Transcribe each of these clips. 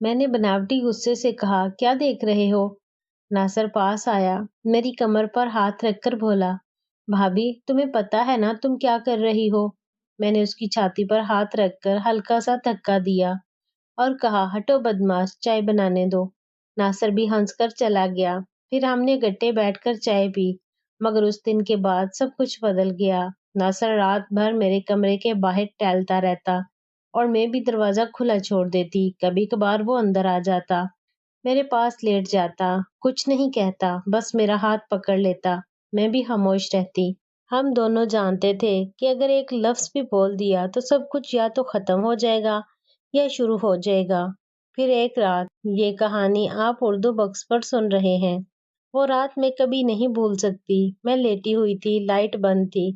میں نے بناوٹی غصے سے کہا، کیا دیکھ رہے ہو؟ ناصر پاس آیا، میری کمر پر ہاتھ رکھ کر بولا، بھابھی تمہیں پتا ہے نا تم کیا کر رہی ہو؟ میں نے اس کی چھاتی پر ہاتھ رکھ کر ہلکا سا دھکا دیا اور کہا، ہٹو بدماش، چائے بنانے دو۔ ناصر بھی ہنس کر چلا گیا۔ پھر ہم نے گٹے بیٹھ کر چائے پی، مگر اس دن کے بعد سب کچھ بدل گیا۔ ناصر رات بھر میرے کمرے کے باہر ٹہلتا رہتا اور میں بھی دروازہ کھلا چھوڑ دیتی۔ کبھی کبھار وہ اندر آ جاتا، میرے پاس لیٹ جاتا، کچھ نہیں کہتا، بس میرا ہاتھ پکڑ لیتا، میں بھی خاموش رہتی۔ ہم دونوں جانتے تھے کہ اگر ایک لفظ بھی بول دیا تو سب کچھ یا تو ختم ہو جائے گا یا شروع ہو جائے گا۔ پھر ایک رات، یہ کہانی آپ اردو بکس پر سن رہے ہیں۔ وہ رات میں کبھی نہیں بھول سکتی۔ میں لیٹی ہوئی تھی، لائٹ بند تھی،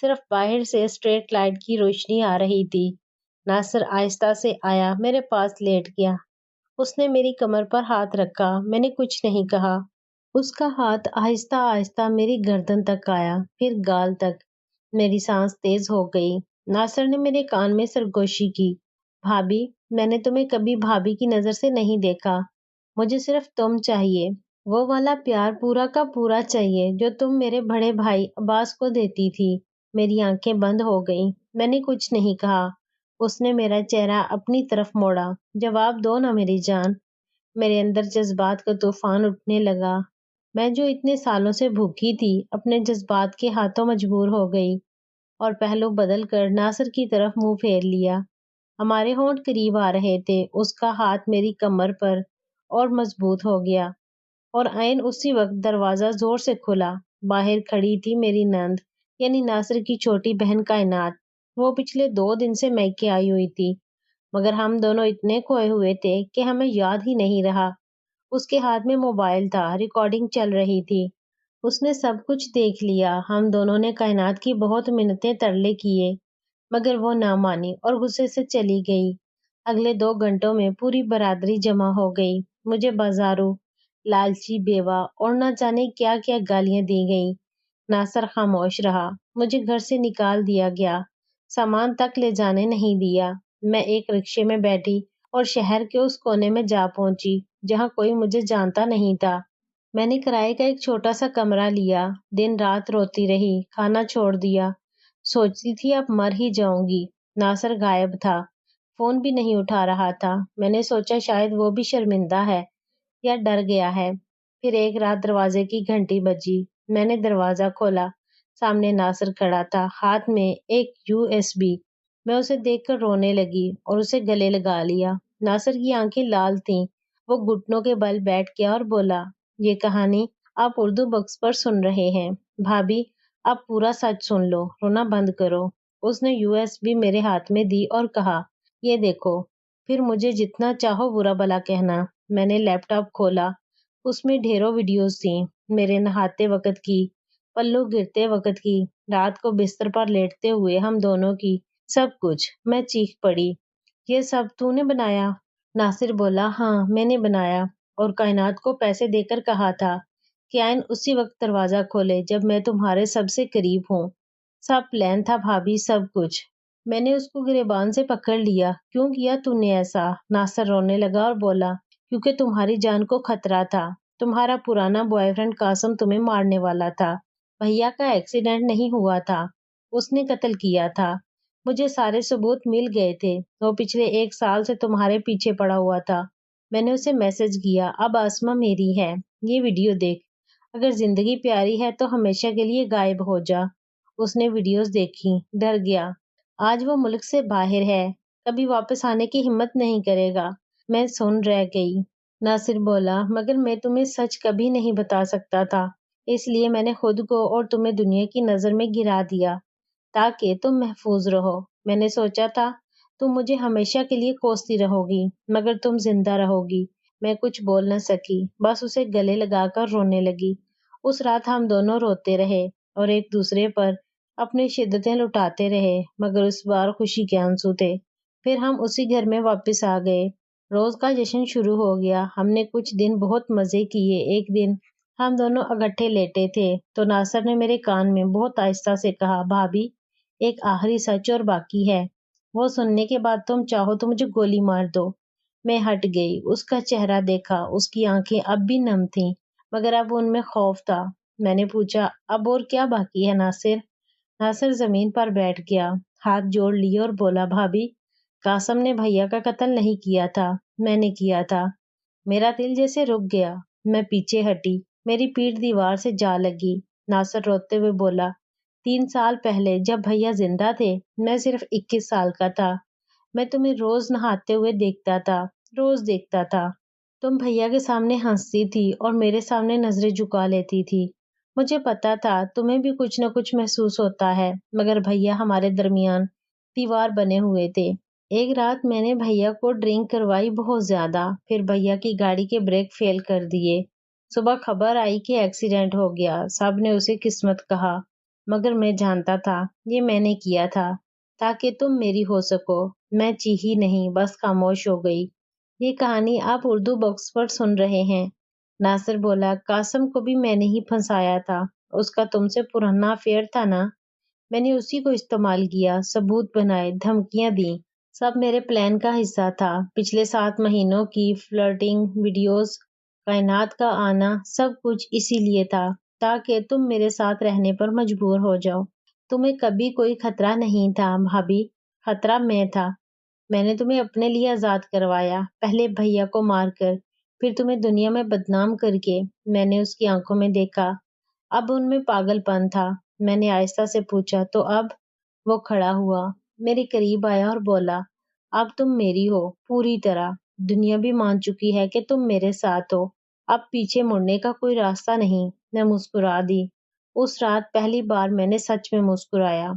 صرف باہر سے اسٹریٹ لائٹ کی روشنی آ رہی تھی۔ ناصر آہستہ سے آیا، میرے پاس لیٹ گیا۔ اس نے میری کمر پر ہاتھ رکھا، میں نے کچھ نہیں کہا۔ اس کا ہاتھ آہستہ آہستہ میری گردن تک آیا، پھر گال تک۔ میری سانس تیز ہو گئی۔ ناصر نے میرے کان میں سرگوشی کی، بھابھی میں نے تمہیں کبھی بھابھی کی نظر سے نہیں دیکھا، مجھے صرف تم چاہیے، وہ والا پیار پورا کا پورا چاہیے جو تم میرے بڑے بھائی عباس کو دیتی تھی۔ میری آنکھیں بند ہو گئیں، میں نے کچھ نہیں کہا۔ اس نے میرا چہرہ اپنی طرف موڑا، جواب دو نا میری جان۔ میرے اندر جذبات کا طوفان اٹھنے لگا۔ میں جو اتنے سالوں سے بھوکی تھی، اپنے جذبات کے ہاتھوں مجبور ہو گئی اور پہلو بدل کر ناصر کی طرف منہ پھیر لیا۔ ہمارے ہونٹ قریب آ رہے تھے، اس کا ہاتھ میری کمر پر اور مضبوط ہو گیا، اور عین اسی وقت دروازہ زور سے کھلا۔ باہر کھڑی تھی میری نند، یعنی ناصر کی چھوٹی بہن کائنات۔ وہ پچھلے 2 دن سے میکے آئی ہوئی تھی، مگر ہم دونوں اتنے کھوئے ہوئے تھے کہ ہمیں یاد ہی نہیں رہا۔ اس کے ہاتھ میں موبائل تھا، ریکارڈنگ چل رہی تھی۔ اس نے سب کچھ دیکھ لیا۔ ہم دونوں نے کائنات کی بہت منتیں ترلے کیے، مگر وہ نہ مانی اور غصے سے چلی گئی۔ اگلے 2 گھنٹوں میں پوری برادری جمع ہو گئی۔ مجھے بازارو، لالچی بیوہ اور نہ جانے کیا کیا گالیاں دی گئیں۔ ناصر خاموش رہا، مجھے گھر سے نکال دیا گیا، سامان تک لے جانے نہیں دیا۔ میں ایک رکشے میں بیٹھی اور شہر کے اس کونے میں جا پہنچی جہاں کوئی مجھے جانتا نہیں تھا۔ میں نے کرائے کا ایک چھوٹا سا کمرہ لیا، دن رات روتی رہی، کھانا چھوڑ دیا، سوچتی تھی اب مر ہی جاؤں گی۔ ناصر غائب تھا، فون بھی نہیں اٹھا رہا تھا۔ میں نے سوچا شاید وہ بھی شرمندہ ہے یا ڈر گیا ہے۔ پھر ایک رات دروازے کی گھنٹی بجی، میں نے دروازہ کھولا، سامنے ناصر کھڑا تھا، ہاتھ میں ایک USB۔ میں اسے دیکھ کر رونے لگی اور اسے گلے لگا لیا۔ ناصر کی آنکھیں لال تھیں، وہ گھٹنوں کے بل بیٹھ گیا اور بولا، یہ کہانی آپ اردو بکس پر سن رہے ہیں، بھابھی اب پورا سچ سن لو، رونا بند کرو۔ اس نے USB میرے ہاتھ میں دی اور کہا، یہ دیکھو، پھر مجھے جتنا چاہو برا بلا کہنا۔ میں نے لیپ ٹاپ کھولا، اس میں ڈھیروں ویڈیوز تھیں، میرے نہاتے وقت کی، پلو گرتے وقت کی، رات کو بستر پر لیٹتے ہوئے ہم دونوں کی، سب کچھ۔ میں چیخ پڑی، یہ سب تو نے بنایا؟ ناصر بولا، ہاں میں نے بنایا، اور کائنات کو پیسے دے کر کہا تھا کہ عین اسی وقت دروازہ کھولے جب میں تمہارے سب سے قریب ہوں۔ سب پلان تھا بھابھی، سب کچھ۔ میں نے اس کو گریبان سے پکڑ لیا، کیوں کیا تو نے ایسا؟ ناصر رونے لگا اور بولا، کیونکہ تمہاری جان کو خطرہ تھا، تمہارا پرانا بوائے فرینڈ قاسم تمہیں مارنے والا تھا، بھیا کا ایکسیڈنٹ نہیں ہوا تھا، اس نے قتل کیا تھا، مجھے سارے ثبوت مل گئے تھے، وہ پچھلے 1 سال سے تمہارے پیچھے پڑا ہوا تھا۔ میں نے اسے میسج کیا، اب آسمہ میری ہے، یہ ویڈیو دیکھ، اگر زندگی پیاری ہے تو ہمیشہ کے لیے غائب ہو جا۔ اس نے ویڈیوز دیکھی، ڈر گیا، آج وہ ملک سے باہر ہے، کبھی واپس آنے کی ہمت نہیں کرے گا۔ میں سن رہ گئی۔ ناصر بولا، مگر میں تمہیں سچ کبھی نہیں بتا سکتا تھا، اس لیے میں نے خود کو اور تمہیں دنیا کی نظر میں گرا دیا تاکہ تم محفوظ رہو۔ میں نے سوچا تھا تم مجھے ہمیشہ کے لیے کوستی رہو گی، مگر تم زندہ رہو گی۔ میں کچھ بول نہ سکی، بس اسے گلے لگا کر رونے لگی۔ اس رات ہم دونوں روتے رہے اور ایک دوسرے پر اپنی شدتیں لٹاتے رہے، مگر اس بار خوشی کے آنسو تھے۔ پھر ہم اسی گھر میں واپس آ گئے، روز کا جشن شروع ہو گیا۔ ہم نے کچھ دن بہت مزے کیے۔ ایک دن ہم دونوں اکٹھے لیٹے تھے تو ناصر نے میرے کان میں بہت آہستہ سے کہا، بھابھی ایک آخری سچ اور باقی ہے، وہ سننے کے بعد تم چاہو تو مجھے گولی مار دو۔ میں ہٹ گئی، اس کا چہرہ دیکھا، اس کی آنکھیں اب بھی نم تھیں مگر اب ان میں خوف تھا۔ میں نے پوچھا، اب اور کیا باقی ہے ناصر؟ ناصر زمین پر بیٹھ گیا، ہاتھ جوڑ لیے اور بولا، بھابھی، قاسم نے بھیا کا قتل نہیں کیا تھا، میں نے کیا تھا۔ میرا دل جیسے رک گیا، میں پیچھے ہٹی، میری پیٹھ دیوار سے جا لگی۔ ناصر روتے ہوئے بولا، 3 سال پہلے جب بھیا زندہ تھے میں صرف 21 سال کا تھا، میں تمہیں روز نہاتے ہوئے دیکھتا تھا، روز دیکھتا تھا۔ تم بھیا کے سامنے ہنستی تھی اور میرے سامنے نظریں جھکا لیتی تھی۔ مجھے پتا تھا تمہیں بھی کچھ نہ کچھ محسوس ہوتا ہے، مگر بھیا ہمارے درمیان دیوار بنے ہوئے تھے۔ ایک رات میں نے بھیا کو ڈرنک کروائی بہت زیادہ، پھر بھیا کی گاڑی کے بریک فیل کر دیے۔ صبح خبر آئی کہ ایکسیڈنٹ ہو گیا، سب نے اسے قسمت کہا، مگر میں جانتا تھا یہ میں نے کیا تھا تاکہ تم میری ہو سکو۔ میں چیخی نہیں، بس خاموش ہو گئی۔ یہ کہانی آپ اردو باکس پر سن رہے ہیں۔ ناصر بولا، قاسم کو بھی میں نے ہی پھنسایا تھا، اس کا تم سے پرانا افیئر تھا نا، میں نے اسی کو استعمال کیا، ثبوت بنائے، دھمکیاں دیں، سب میرے پلان کا حصہ تھا۔ پچھلے 7 مہینوں کی فلرٹنگ ویڈیوز، کائنات کا آنا، سب کچھ اسی لیے تھا تاکہ تم میرے ساتھ رہنے پر مجبور ہو جاؤ۔ تمہیں کبھی کوئی خطرہ نہیں تھا بھابھی، خطرہ میں تھا۔ میں نے تمہیں اپنے لیے آزاد کروایا، پہلے بھیا کو مار کر، پھر تمہیں دنیا میں بدنام کر کے۔ میں نے اس کی آنکھوں میں دیکھا، اب ان میں پاگل پن تھا۔ میں نے آہستہ سے پوچھا، تو اب؟ وہ کھڑا ہوا، میرے قریب آیا اور بولا، اب تم میری ہو پوری طرح، دنیا بھی مان چکی ہے کہ تم میرے ساتھ ہو، اب پیچھے مڑنے کا کوئی راستہ نہیں۔ میں مسکرا دی۔ اس رات پہلی بار میں نے سچ میں مسکرایا۔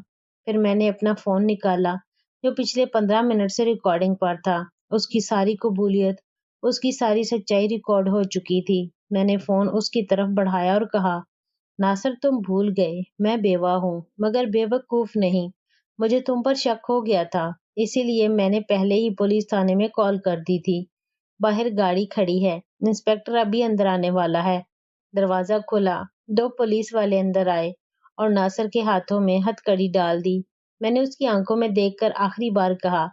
پھر میں نے اپنا فون نکالا جو پچھلے 15 منٹ سے ریکارڈنگ پر تھا۔ اس کی ساری قبولیت، اس کی ساری سچائی ریکارڈ ہو چکی تھی۔ میں نے فون اس کی طرف بڑھایا اور کہا، ناصر، تم بھول گئے میں بیوہ ہوں، مگر بے وقوف نہیں۔ مجھے تم پر شک ہو گیا تھا، اسی لیے میں نے پہلے ہی پولیس تھانے میں کال کر دی تھی۔ باہر گاڑی کھڑی ہے، انسپکٹر ابھی اندر آنے والا ہے۔ دروازہ کھلا، 2 پولیس والے اندر آئے اور ناصر کے ہاتھوں میں ہتھ کڑی ڈال دی۔ میں نے اس کی آنکھوں میں دیکھ کر آخری بار کہا،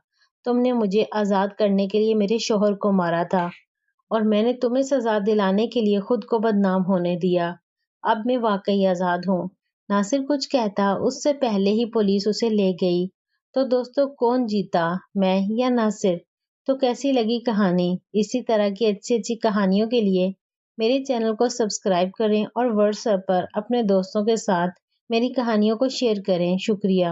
تم نے مجھے آزاد کرنے کے لیے میرے شوہر کو مارا تھا اور میں نے تمہیں سزا دلانے کے لیے خود کو بدنام ہونے دیا۔ اب میں واقعی آزاد ہوں۔ ناصر کچھ کہتا، اس سے پہلے ہی پولیس اسے لے گئی۔ تو دوستو، کون جیتا، میں یا ناصر؟ تو کیسی لگی کہانی؟ اسی طرح کی اچھی اچھی کہانیوں کے لیے میرے چینل کو سبسکرائب کریں اور واٹس ایپ پر اپنے دوستوں کے ساتھ میری کہانیوں کو شیئر کریں۔ شکریہ۔